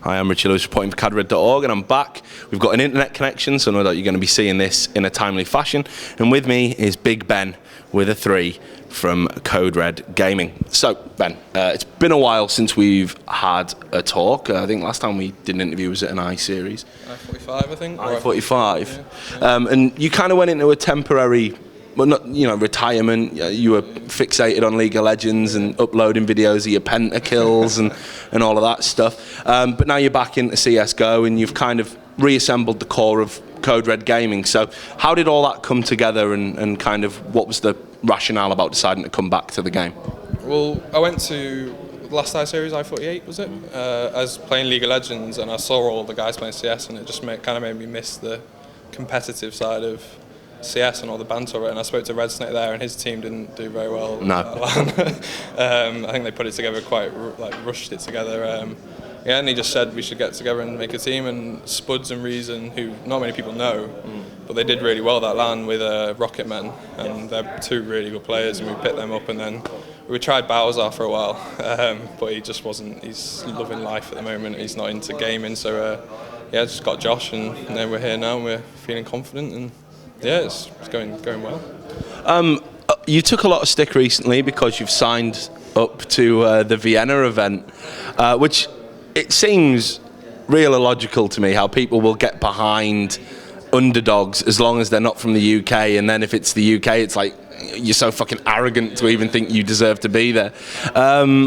Hi, I'm Richard Lewis reporting for cadred.org, and I'm back. We've got an internet connection, so no doubt you're going to be seeing this in a timely fashion. And with me is Big Ben with a 3 from Code Red Gaming. So, Ben, it's been a while since we've had a talk. I think last time we did an interview was at an I-Series. I-45, I think. I-45. Yeah. And you kind of went into a temporary... Well, not retirement. You were fixated on League of Legends and uploading videos of your pentakills and all of that stuff. But now you're back into CS:GO and you've kind of reassembled the core of Code Red Gaming. So how did all that come together and kind of what was the rationale about deciding to come back to the game? Well, I went to the last I-Series, I-48 was it? I was playing League of Legends and I saw all the guys playing CS and it just kind of made me miss the competitive side of CS and all the banter, and I spoke to Red Snake there, and his team didn't do very well. No. I think they put it together quite, rushed it together. And he just said we should get together and make a team. And Spuds and Reason, who not many people know, but they did really well that LAN with Rocket Men, and they're 2 really good players, and we picked them up. And then we tried Bowser for a while, but he just wasn't. He's loving life at the moment. He's not into gaming, so yeah, just got Josh, and then we're here now. And we're feeling confident and. Yeah, it's going well. You took a lot of stick recently because you've signed up to the Vienna event, which it seems real illogical to me how people will get behind underdogs as long as they're not from the UK, and then if it's the UK, it's like you're so fucking arrogant to even think you deserve to be there.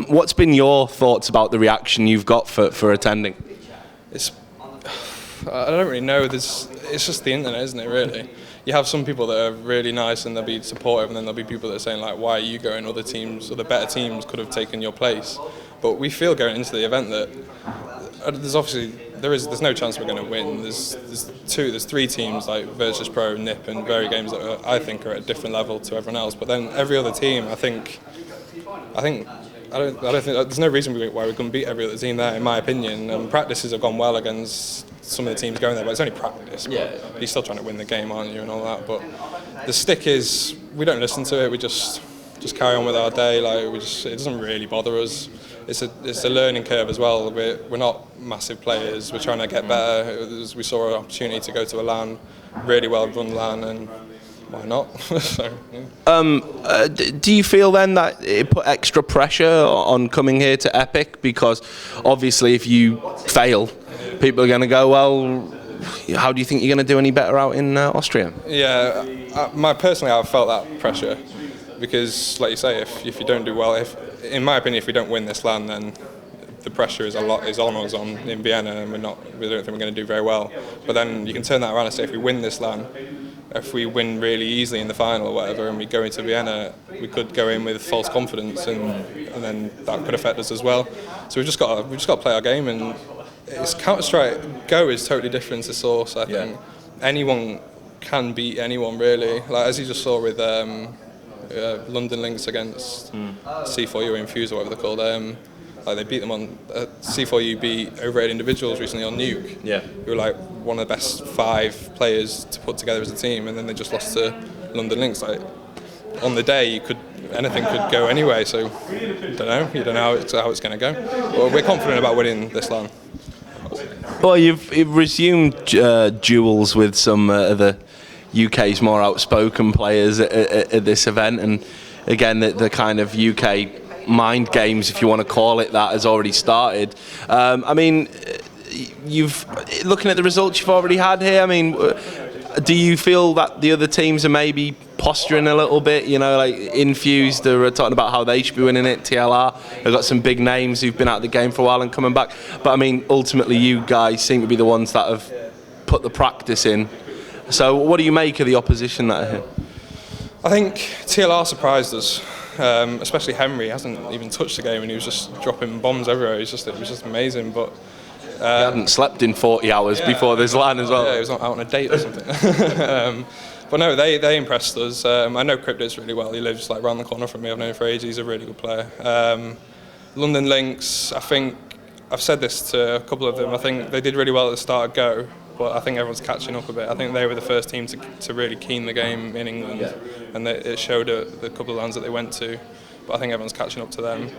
What's been your thoughts about the reaction you've got for attending? I don't really know. It's just the internet, isn't it, really? You have some people that are really nice and they'll be supportive, and then there'll be people that are saying, like, why are you going? Other teams, or the better teams could have taken your place. But we feel going into the event that there's no chance we're going to win. There's 3 teams like Virtus Pro, NiP, and Very Games that I think are at a different level to everyone else. But then every other team, I don't think there's no reason why we couldn't beat every other team there, in my opinion. Practices have gone well against some of the teams going there, but it's only practice. Yeah. You're still trying to win the game, aren't you, and all that. But the stick is, we don't listen to it. We just carry on with our day. It doesn't really bother us. It's a learning curve as well. We're not massive players. We're trying to get better. We saw an opportunity to go to a LAN, really well run LAN, and why not? So, yeah. Do you feel then that it put extra pressure on coming here to Epic? Because obviously if you fail, people are going to go, well, how do you think you're going to do any better out in Austria? Yeah, personally I've felt that pressure because, like you say, if you don't do well, in my opinion, if we don't win this LAN, then the pressure is on us in Vienna, and we don't think we're going to do very well. But then you can turn that around and say, if we win this LAN, if we win really easily in the final or whatever, and we go into Vienna, we could go in with false confidence, and then that could affect us as well. So we've just got to play our game, and it's Counter-Strike Go is totally different to Source. I think anyone can beat anyone really. Like as you just saw with London Lynx against C4U Infuse or whatever they're called. Like they beat them on C4U beat over 8 individuals recently on Nuke. Yeah, who were like one of the best 5 players to put together as a team, and then they just lost to London Lynx. Like on the day, anything could go anyway. So you don't know how it's going to go. Well, we're confident about winning this LAN. Well, you've resumed duels with some of the UK's more outspoken players at this event, and again the kind of UK mind games, if you want to call it that, has already started. I mean, looking at the results you've already had here, I mean, do you feel that the other teams are maybe posturing a little bit? You know, like Infused, they're talking about how they should be winning it. TLR, they've got some big names who've been out of the game for a while and coming back. But I mean, ultimately, you guys seem to be the ones that have put the practice in. So, what do you make of the opposition that are here? I think TLR surprised us. Especially Henry hasn't even touched the game, and he was just dropping bombs everywhere. It was just amazing. But he hadn't slept in 40 hours before this LAN as well. Yeah, he was out on a date or something. But no, they impressed us. I know Cryptids really well. He lives like around the corner from me. I've known him for ages. He's a really good player. London Lynx, I think I've said this to a couple of them. I think they did really well at the start of Go, but I think everyone's catching up a bit. I think they were the first team to really keen the game in England, and it showed at the couple of LANs that they went to. But I think everyone's catching up to them.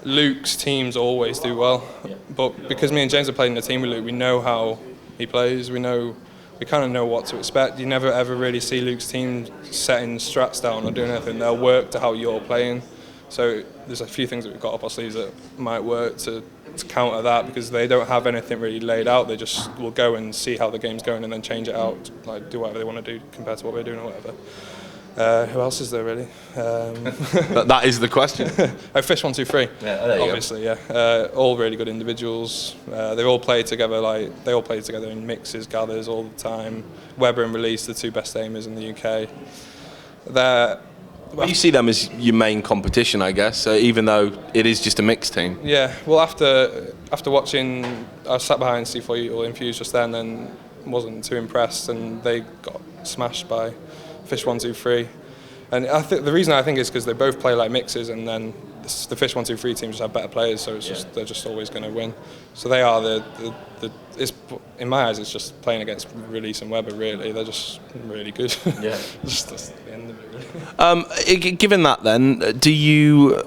Luke's teams always do well, but because me and James are playing in a team with Luke, we know how he plays. We kind of know what to expect. You never ever really see Luke's team setting strats down or doing anything. They'll work to how you're playing. So there's a few things that we've got up our sleeves that might work to counter that, because they don't have anything really laid out. They just will go and see how the game's going and then change it out, like do whatever they want to do compared to what we're doing or whatever. Who else is there really? That is the question. Oh, Fish 1 2 3. Yeah, obviously, yeah. All really good individuals. They all play together. They all play together in mixes, gathers all the time. Weber and Release, the two best aimers in the UK. You see them as your main competition, I guess, even though it is just a mixed team. Yeah. Well, after watching, I sat behind C4 or Infuse just then and wasn't too impressed, and they got smashed by Fish 1 2 3. And I think the reason I think is because they both play like mixes, and then the Fish 1 2 3 team just have better players, so it's they're just always going to win. So they are it's, in my eyes, it's just playing against Release and Weber. Really, they're just really good. Yeah. Just that's the end of it. Really. Given that, then, do you?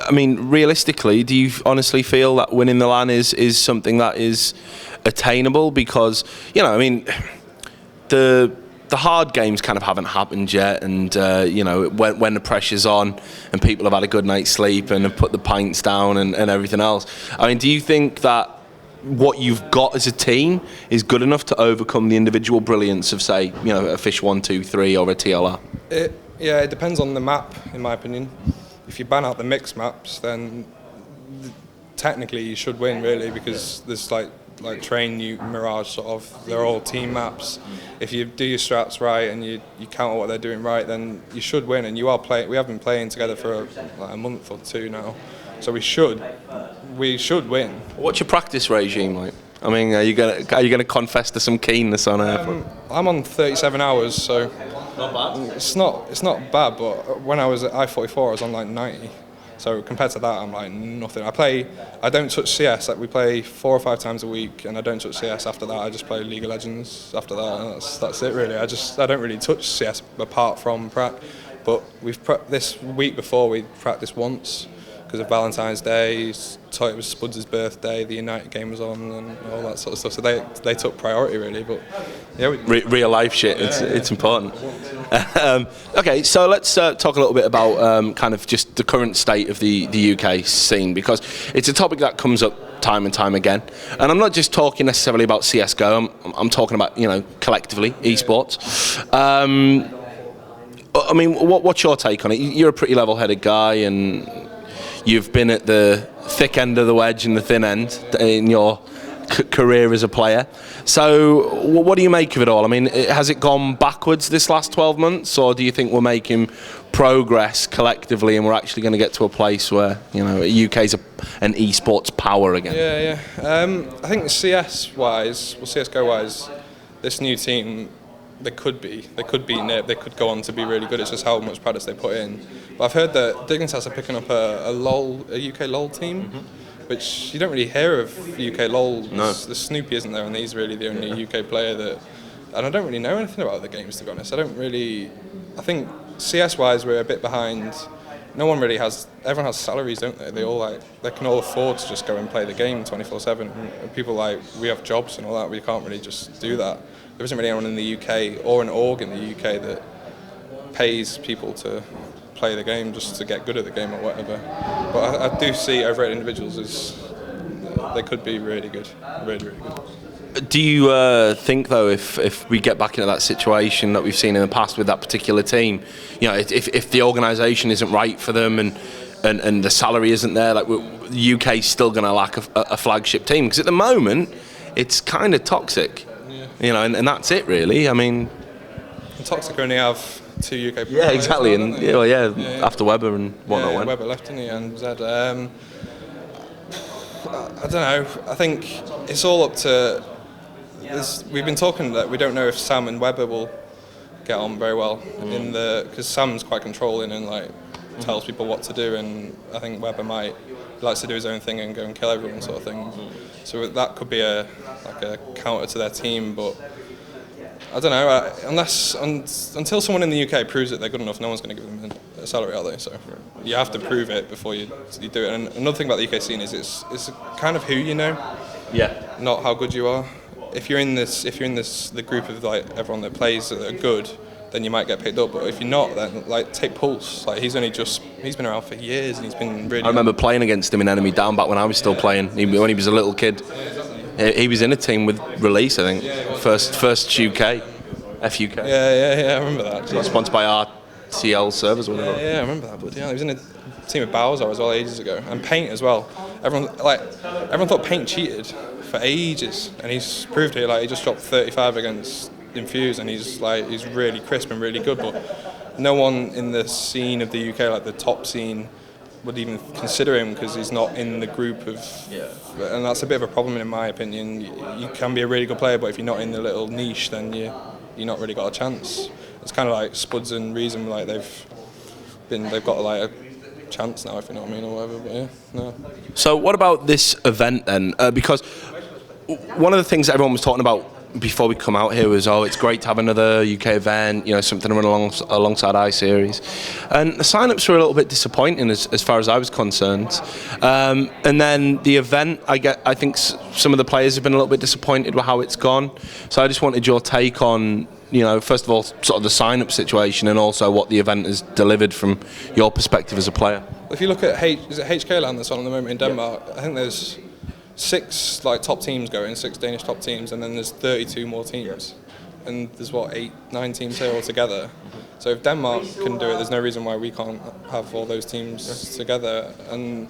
I mean, realistically, do you honestly feel that winning the LAN is something that is attainable? Because I mean, the hard games kind of haven't happened yet, and when the pressure's on and people have had a good night's sleep and have put the pints down and everything else. I mean, do you think that what you've got as a team is good enough to overcome the individual brilliance of, say, a Fish 1 2 3 or a TLR? It depends on the map, in my opinion. If you ban out the mixed maps, then technically you should win, really, because there's like Train, Mirage, sort of, they're all team maps. If you do your strats right and you counter what they're doing right, then you should win. And we have been playing together for a month or two now, so we should win. What's your practice regime like? I mean, are you gonna confess to some keenness on air? I'm on 37 hours, so not bad. It's not bad, but when I was at I-44, I was on like 90. So compared to that, I'm like nothing. I don't touch CS. Like, we play 4 or 5 times a week, and I don't touch CS after that. I just play League of Legends after that, and that's it really. I don't really touch CS apart from prac. But this week before, we practiced once because of Valentine's Day. So it was Spuds' birthday. The United game was on, and all that sort of stuff. So they took priority really. But yeah, real life shit. It's important. Okay, so let's talk a little bit about kind of just the current state of the UK scene, because it's a topic that comes up time and time again. And I'm not just talking necessarily about CSGO. I'm talking about collectively esports. I mean, what's your take on it? You're a pretty level-headed guy, and you've been at the thick end of the wedge and the thin end in your career as a player. So what do you make of it all? I mean, has it gone backwards this last 12 months, or do you think we're making progress collectively and we're actually going to get to a place where UK's an esports power again? Yeah. I think CSGO wise, this new team, they could beat Nip. They could go on to be really good. It's just how much practice they put in. But I've heard that Dignitas are picking up a UK LoL team, which you don't really hear of UK LoL. No. The Snoopy isn't there, and he's really the only UK player that. And I don't really know anything about the games, to be honest. I think CS wise we're a bit behind. No one really has. Everyone has salaries, don't they? They can all afford to just go and play the game 24/7. And people we have jobs and all that. We can't really just do that. There isn't really anyone in the UK or an org in the UK that pays people to play the game just to get good at the game or whatever. But I do see overrated individuals as they could be really good, really, really good. Do you think, though, if we get back into that situation that we've seen in the past with that particular team, if the organisation isn't right for them and the salary isn't there, like the UK's still going to lack a flagship team? Because at the moment, it's kind of toxic. Yeah. And that's it really. I mean, Toxic only have 2 UK players. Yeah, exactly. And after Weber and whatnot went. Weber left, didn't he? And Zed. I don't know. I think it's all up to. We've been talking that we don't know if Sam and Weber will get on very well because Sam's quite controlling and tells people what to do, and I think Weber likes to do his own thing and go and kill everyone sort of thing. So that could be a counter to their team, but I don't know. Until someone in the UK proves that they're good enough, no one's going to give them a salary, are they? So you have to prove it before you do it. And another thing about the UK scene is it's kind of who you know, not how good you are. If you're in the group of like everyone that plays that are good, then you might get picked up. But if you're not, then like take Pulse. Like he's been around for years and he's been really. I remember playing against him in Enemy Down back when I was still playing. When he was a little kid. He was in a team with Release, I think. First UK, FUK. Yeah, I remember that. Sponsored by RTL servers or whatever. Yeah, I remember that. But yeah, he was in a team with Bowser as well ages ago, and Paint as well. Everyone thought Paint cheated for ages, and he's proved it. Like he just dropped 35 against Infuse, and he's really crisp and really good. But no one in the scene of the UK, like the top scene, would even consider him because he's not in the group of. And that's a bit of a problem in my opinion. You can be a really good player, but if you're not in the little niche, then you're not really got a chance. It's kind of like Spuds and Reason, like they've got like a chance now, if you know what I mean, or whatever. But yeah, no. So what about this event then? Because one of the things that everyone was talking about before we come out here was, it's great to have another UK event, something to run alongside I-Series. And the sign-ups were a little bit disappointing as far as I was concerned. And then the event, I think some of the players have been a little bit disappointed with how it's gone. So I just wanted your take on, first of all, sort of the sign-up situation and also what the event has delivered from your perspective as a player. If you look at is it HK Land that's on at the moment in Denmark, I think there's 6 top teams going, 6 Danish top teams, and then there's 32 more teams, and there's 8, 9 teams here altogether. So if Denmark can do it, there's no reason why we can't have all those teams together. And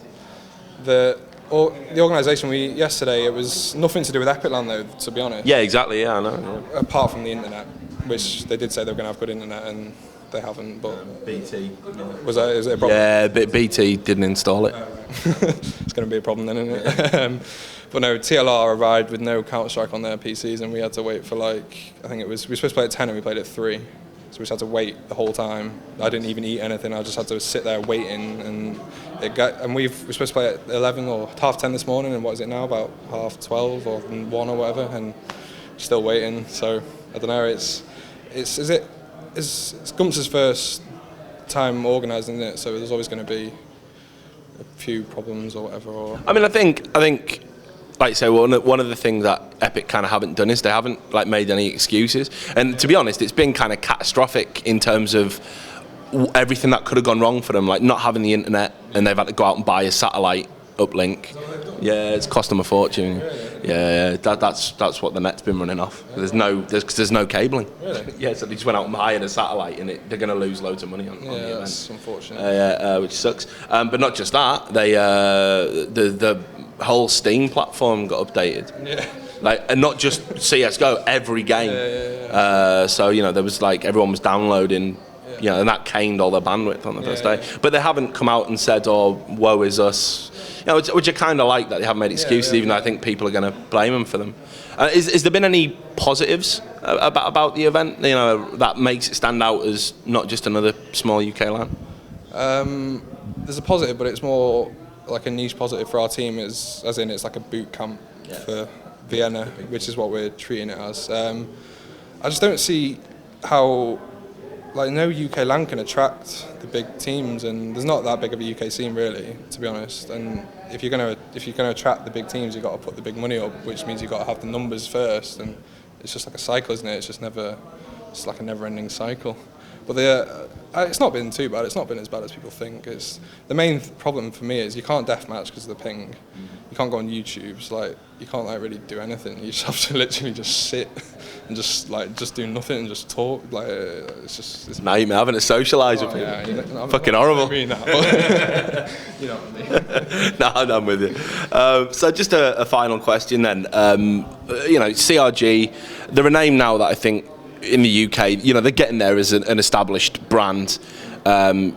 the organisation yesterday, it was nothing to do with Epicland though, to be honest. Yeah, exactly. Yeah, I know. Yeah. Apart from the internet, which they did say they were going to have good internet, and they haven't. But BT. Is it a problem? Yeah, BT didn't install it. It's going to be a problem then, isn't it? But no, TLR arrived with no Counter-Strike on their PCs, and we had to wait for I think we were supposed to play at 10 and we played at 3. So we just had to wait the whole time. I didn't even eat anything. I just had to sit there waiting, and we're supposed to play at 11 or half 10 this morning, and what is it now? About half 12 or 1 or whatever, and still waiting. So I don't know. It's Gumps' first time organising it, so there's always going to be a few problems or whatever. I think, like you say, one of the things that Epic kind of haven't done is they haven't made any excuses. And to be honest, it's been kind of catastrophic in terms of everything that could have gone wrong for them, like not having the internet, and they've had to go out and buy a satellite uplink. Yeah, it's cost them a fortune. Yeah, that's what the net's been running off. There's no cabling. Really? Yeah, so they just went out and hired a satellite, and they're going to lose loads of money on the event. That's unfortunate. Which sucks. But not just that, they the whole Steam platform got updated. Yeah. And not just CS:GO, every game. So there was everyone was downloading. And that caned all their bandwidth on the first day. But they haven't come out and said, woe is us. Which I kind of like that they haven't made excuses, even though I think people are going to blame them for them. Is there been any positives about the event, that makes it stand out as not just another small UK LAN? There's a positive, but it's more like a niche positive for our team, as in it's like a boot camp for Vienna, which is what we're treating it as. I just don't see how no UK LAN can attract the big teams, and there's not that big of a UK scene really, to be honest. And if you're gonna attract the big teams, you've got to put the big money up, which means you've got to have the numbers first. And it's just like a cycle, isn't it? It's like a never-ending cycle. But it's not been too bad. It's not been as bad as people think. The main problem for me is you can't deathmatch because of the ping. You can't go on YouTube. You can't really do anything. You just have to literally just sit and just do nothing and just talk. It's nightmare having to socialise with people. Yeah, fucking horrible. You know what I mean? No, I'm with you. So just a final question then. CRG, they're a name now that I think in the UK, they're getting there as an established brand. They're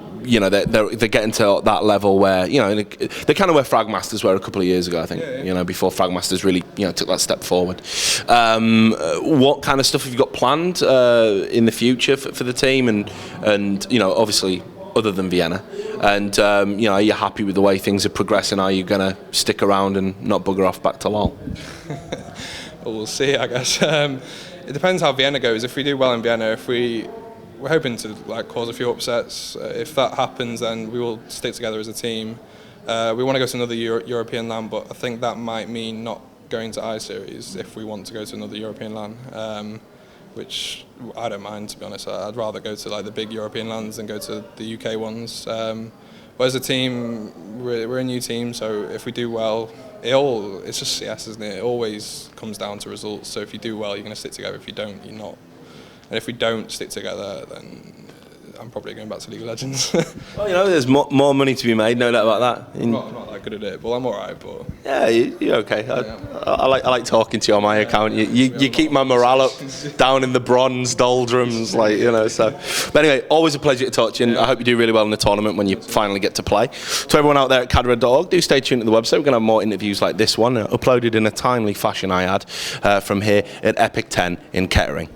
getting to that level where they're kind of where Fragmasters were a couple of years ago, I think. Before Fragmasters really took that step forward. What kind of stuff have you got planned in the future for the team, and obviously other than Vienna? And are you happy with the way things are progressing? Are you going to stick around and not bugger off back to LOL? Well, we'll see, I guess. It depends how Vienna goes. If we do well in Vienna, if we we're hoping to like cause a few upsets. If that happens, then we will stick together as a team. We want to go to another European LAN, but I think that might mean not going to I-Series if we want to go to another European LAN, which I don't mind, to be honest. I'd rather go to like the big European LANs than go to the UK ones. But as a team, we're a new team, so if we do well, it's just CS, isn't it? It always comes down to results. So if you do well, you're going to stick together. If you don't, you're not. And if we don't stick together, then I'm probably going back to League of Legends. Well, there's more money to be made, no doubt about that. I'm not that good at it, but I'm alright. But yeah, you're okay. I like talking to you on my account. You keep my morale up down in the bronze doldrums, So, but anyway, always a pleasure to talk to you, and I hope you do really well in the tournament when you finally get to play. To everyone out there at cadra.org, do stay tuned to the website. We're going to have more interviews like this one, uploaded in a timely fashion. I add from here at Epic 10 in Kettering.